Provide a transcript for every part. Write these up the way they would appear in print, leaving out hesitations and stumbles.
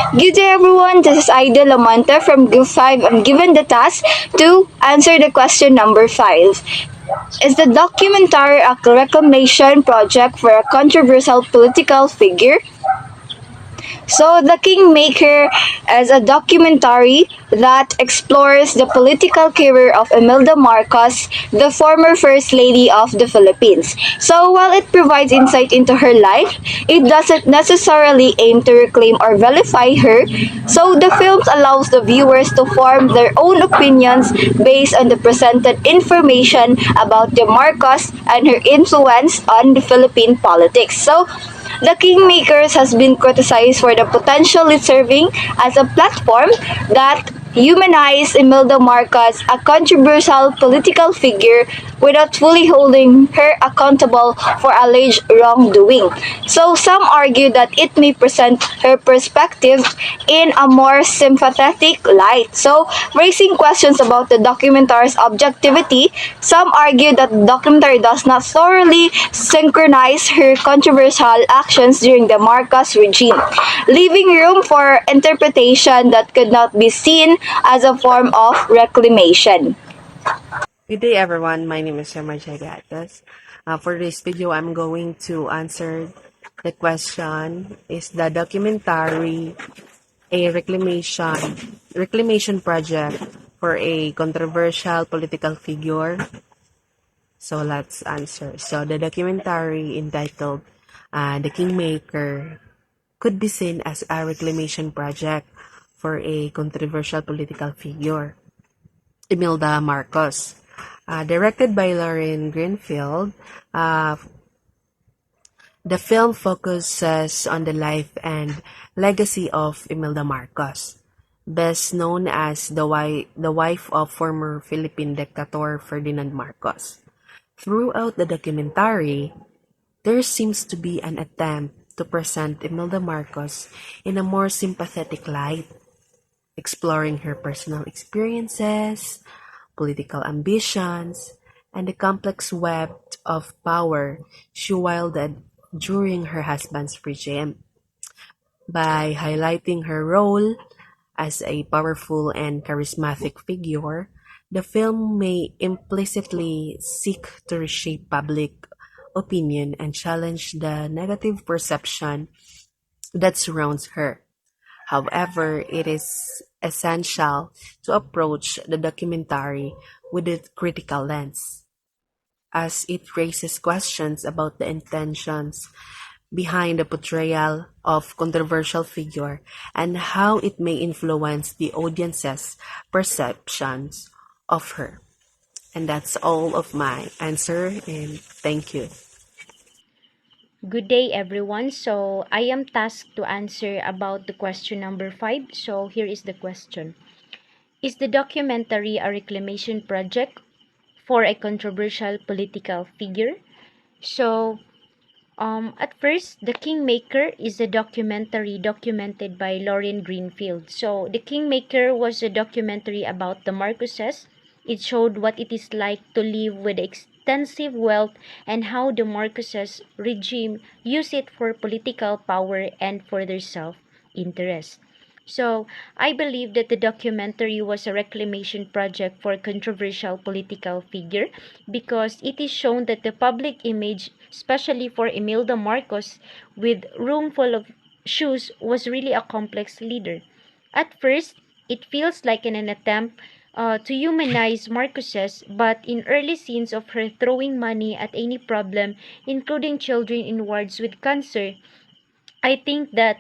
Good day everyone, this is Aida Lamonte from Group 5. I'm given the task to answer the question number 5. Is the documentary a reclamation project for a controversial political figure? So, The Kingmaker is a documentary that explores the political career of Imelda Marcos, the former First Lady of the Philippines. So, while it provides insight into her life, it doesn't necessarily aim to reclaim or vilify her. So, the films allows the viewers to form their own opinions based on the presented information about the Marcos and her influence on the Philippine politics. So, the Kingmakers has been criticized for the potentially serving as a platform that humanized Imelda Marcos, a controversial political figure, without fully holding her accountable for alleged wrongdoing. So some argue that it may present her perspective in a more sympathetic light. So raising questions about the documentary's objectivity, some argue that the documentary does not thoroughly synchronize her controversial actions during the Marcos regime, leaving room for interpretation that could not be seen as a form of reclamation. Good day, everyone. My name is Summer Jagatas. For this video, I'm going to answer the question: Is the documentary a reclamation project for a controversial political figure? So let's answer. So the documentary entitled "The Kingmaker" could be seen as a reclamation project for a controversial political figure, Imelda Marcos. Directed by Lauren Greenfield, uh, the film focuses on the life and legacy of Imelda Marcos, best known as the wife of former Philippine dictator Ferdinand Marcos. Throughout the documentary, there seems to be an attempt to present Imelda Marcos in a more sympathetic light, exploring her personal experiences, political ambitions, and the complex web of power she wielded during her husband's regime. By highlighting her role as a powerful and charismatic figure, the film may implicitly seek to reshape public opinion and challenge the negative perception that surrounds her. However, it is essential to approach the documentary with a critical lens, as it raises questions about the intentions behind the portrayal of controversial figure and how it may influence the audience's perceptions of her. And that's all of my answer, and thank you. Good day, everyone. So, I am tasked to answer about the question number 5. So, here is the question. Is the documentary a reclamation project for a controversial political figure? So, at first, The Kingmaker is a documentary documented by Lauren Greenfield. So, The Kingmaker was a documentary about the Marcoses. It showed what it is like to live with extensive wealth and how the Marcoses regime use it for political power and for their self-interest. So, I believe that the documentary was a reclamation project for a controversial political figure because it is shown that the public image, especially for Imelda Marcos, with room full of shoes, was really a complex leader. At first, it feels like an attempt to humanize Marcoses, but in early scenes of her throwing money at any problem, including children in wards with cancer, I think that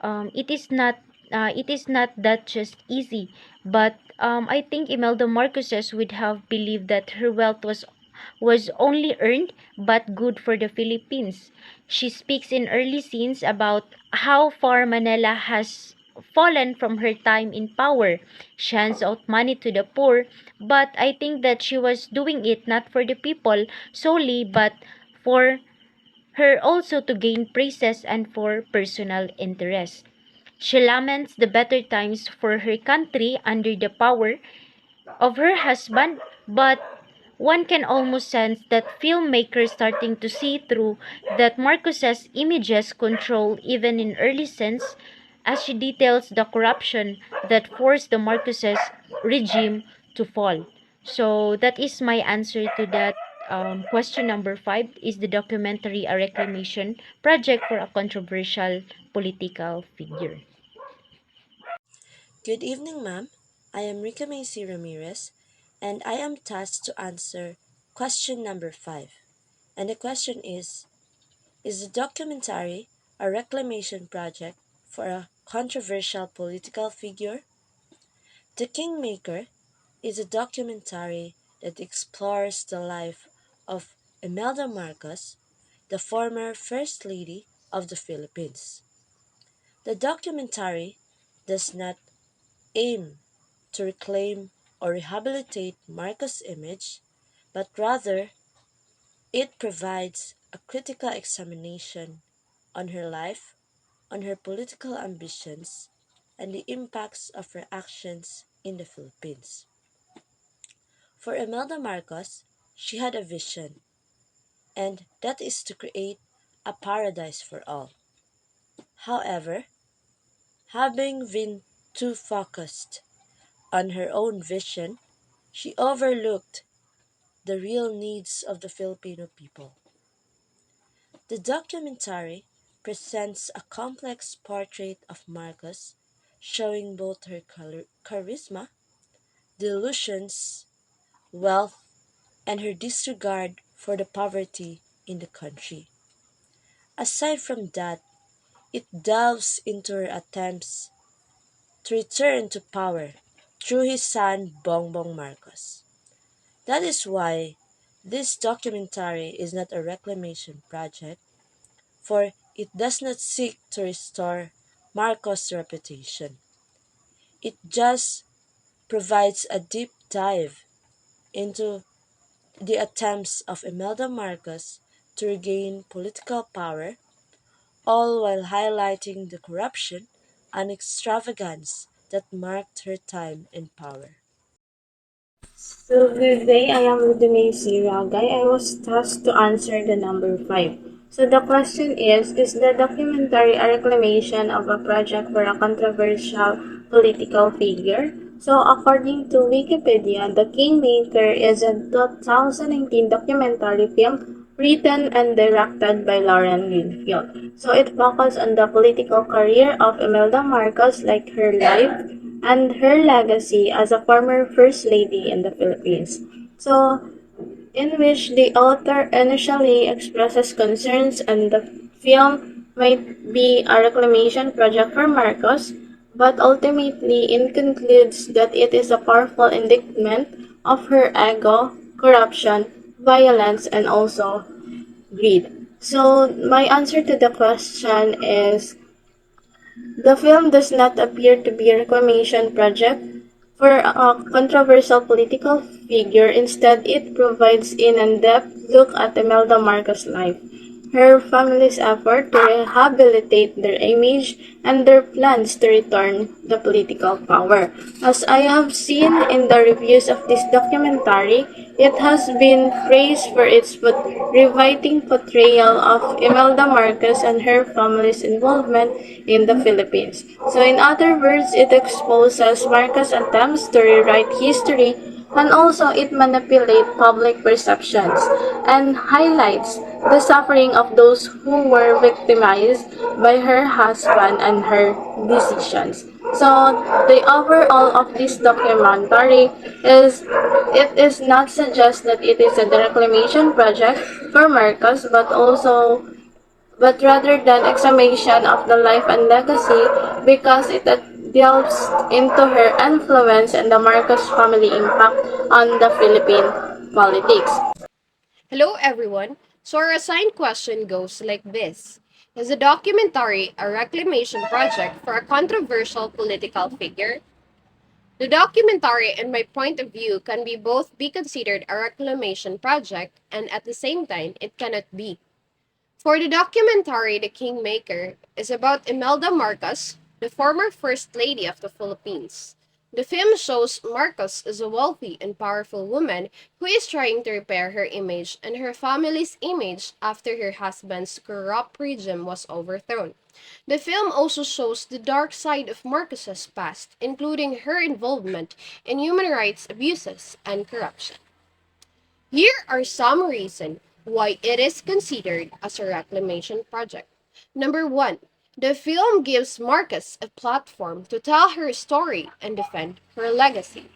it is not that just easy, but I think Imelda Marcoses would have believed that her wealth was only earned but good for the Philippines. She speaks in early scenes about how far Manila has fallen from her time in power. She hands out money to the poor, but I think that she was doing it not for the people solely, but for her also to gain praises and for personal interest. She laments the better times for her country under the power of her husband, but one can almost sense that filmmakers starting to see through that Marcos's images control even in early scenes as she details the corruption that forced the Marcoses regime to fall. So that is my answer to that question number 5. Is the documentary a reclamation project for a controversial political figure? Good evening, ma'am. I am Rika Macy Ramirez, and I am tasked to answer question number 5. And the question is the documentary a reclamation project for a controversial political figure? The Kingmaker is a documentary that explores the life of Imelda Marcos, the former First Lady of the Philippines. The documentary does not aim to reclaim or rehabilitate Marcos' image, but rather it provides a critical examination on her life, on her political ambitions, and the impacts of her actions in the Philippines. For Imelda Marcos, she had a vision, and that is to create a paradise for all. However, having been too focused on her own vision, she overlooked the real needs of the Filipino people. The documentary presents a complex portrait of Marcos, showing both her charisma, delusions, wealth, and her disregard for the poverty in the country. Aside from that, it delves into her attempts to return to power through his son Bongbong Marcos. That is why this documentary is not a reclamation project, for it does not seek to restore Marcos' reputation. It just provides a deep dive into the attempts of Imelda Marcos to regain political power, all while highlighting the corruption and extravagance that marked her time in power. So good day, I am Ludmay Ragay. I was tasked to answer the number 5. So the question is the documentary a reclamation of a project for a controversial political figure? So according to Wikipedia, The Kingmaker is a 2019 documentary film written and directed by Lauren Greenfield. So it focuses on the political career of Imelda Marcos, like her life and her legacy as a former First Lady in the Philippines. So, in which the author initially expresses concerns and the film might be a reclamation project for Marcos, but ultimately it concludes that it is a powerful indictment of her ego, corruption, violence, and also greed. So, my answer to the question is the film does not appear to be a reclamation project for a controversial political figure. Instead, it provides an in-depth look at Imelda Marcos' life, her family's effort to rehabilitate their image, and their plans to return the political power. As I have seen in the reviews of this documentary, it has been praised for its riveting portrayal of Imelda Marcos and her family's involvement in the Philippines. So, in other words, it exposes Marcos' attempts to rewrite history, and also it manipulates public perceptions and highlights the suffering of those who were victimized by her husband and her decisions. So the overall of this documentary is it is not suggest that it is a reclamation project for Marcos, but rather than examination of the life and legacy, because it delves into her influence and the Marcos family impact on the Philippine politics. Hello, everyone. So, our assigned question goes like this: is a documentary a reclamation project for a controversial political figure? The documentary, in my point of view, can be both be considered a reclamation project and at the same time, it cannot be. For the documentary, The Kingmaker is about Imelda Marcos, the former First Lady of the Philippines. The film shows Marcos as a wealthy and powerful woman who is trying to repair her image and her family's image after her husband's corrupt regime was overthrown. The film also shows the dark side of Marcos's past, including her involvement in human rights abuses and corruption. Here are some reasons why it is considered as a reclamation project. Number one, the film gives Marcus a platform to tell her story and defend her legacy.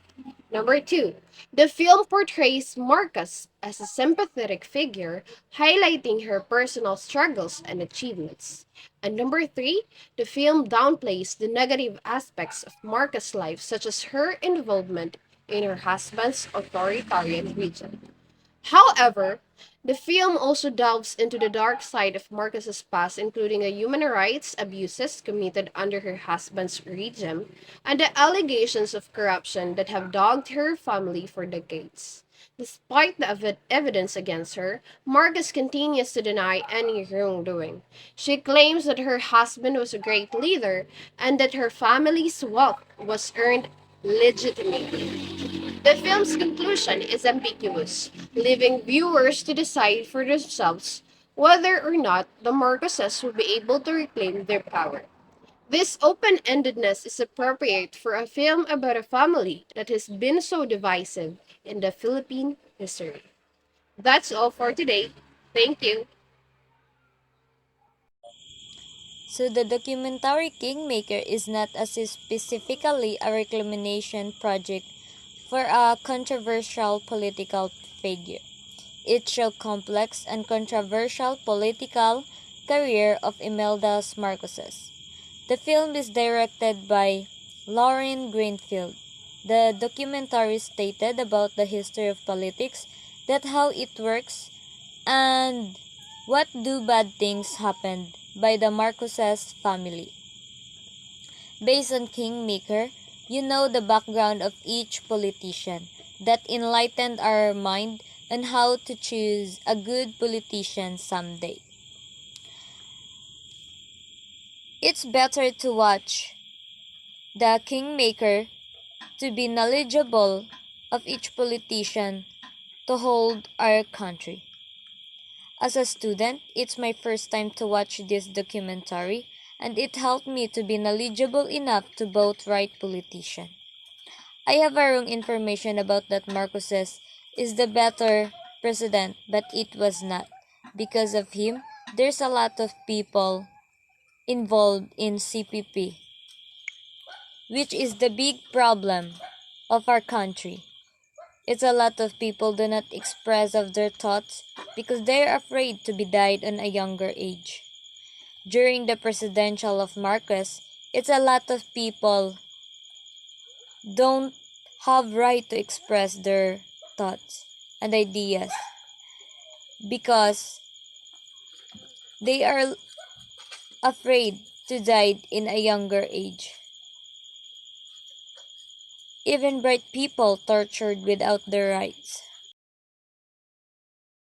Number two, the film portrays Marcus as a sympathetic figure, highlighting her personal struggles and achievements. And number three, the film downplays the negative aspects of Marcus' life, such as her involvement in her husband's authoritarian regime. However, the film also delves into the dark side of Marcus's past, including the human rights abuses committed under her husband's regime and the allegations of corruption that have dogged her family for decades. Despite the evidence against her, Marcus continues to deny any wrongdoing. She claims that her husband was a great leader and that her family's wealth was earned legitimately. The film's conclusion is ambiguous, leaving viewers to decide for themselves whether or not the Marcoses will be able to reclaim their power. This open endedness is appropriate for a film about a family that has been so divisive in the Philippine history. That's all for today. Thank you. So the documentary Kingmaker is not as specifically a reclamation project for a controversial political figure. It shows complex and controversial political career of Imelda Marcoses. The film is directed by Lauren Greenfield. The documentary stated about the history of politics, that how it works, and what do bad things happened by the Marcoses family. Based on Kingmaker, you know the background of each politician that enlightened our mind on how to choose a good politician someday. It's better to watch the Kingmaker to be knowledgeable of each politician to hold our country. As a student, it's my first time to watch this documentary, and it helped me to be knowledgeable enough to vote right politician. I have a wrong information about that Marcoses is the better president, but it was not. Because of him, there's a lot of people involved in CPP, which is the big problem of our country. It's a lot of people do not express of their thoughts because they are afraid to be died on a younger age. During the presidential of Marcos, it's a lot of people don't have right to express their thoughts and ideas because they are afraid to die in a younger age. Even bright people tortured without their rights.